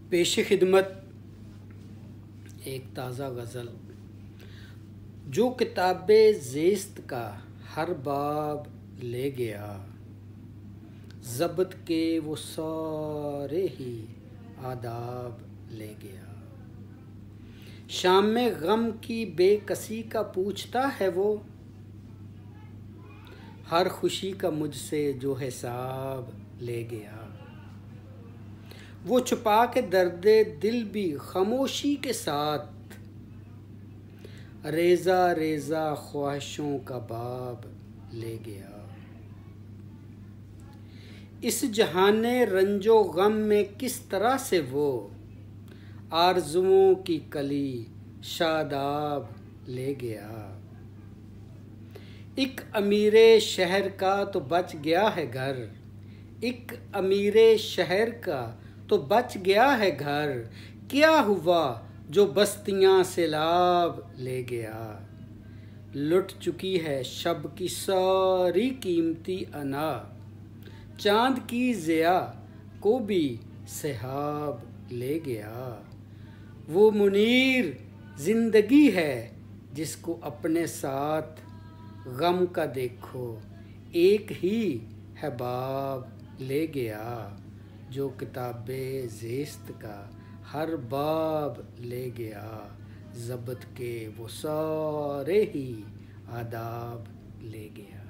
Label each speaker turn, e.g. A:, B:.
A: پیش خدمت ایک تازہ غزل۔ جو کتاب زیست کا ہر باب لے گیا، ضبط کے وہ سارے ہی آداب لے گیا۔ شام میں غم کی بے کسی کا پوچھتا ہے وہ، ہر خوشی کا مجھ سے جو حساب لے گیا۔ وہ چھپا کے درد دل بھی خاموشی کے ساتھ، ریزہ ریزہ خواہشوں کا باب لے گیا۔ اس جہان رنج و غم میں کس طرح سے وہ، آرزوؤں کی کلی شاداب لے گیا۔ ایک امیر شہر کا تو بچ گیا ہے گھر، ایک امیر شہر کا تو بچ گیا ہے گھر، کیا ہوا جو بستیاں سیلاب لے گیا۔ لٹ چکی ہے شب کی ساری قیمتی انا، چاند کی ضیاء کو بھی سحاب لے گیا۔ وہ منیر زندگی ہے جس کو اپنے ساتھ غم کا دیکھو ایک ہی ہے باب لے گیا۔ جو کتاب زیست کا ہر باب لے گیا، ضبط کے وہ سارے ہی آداب لے گیا۔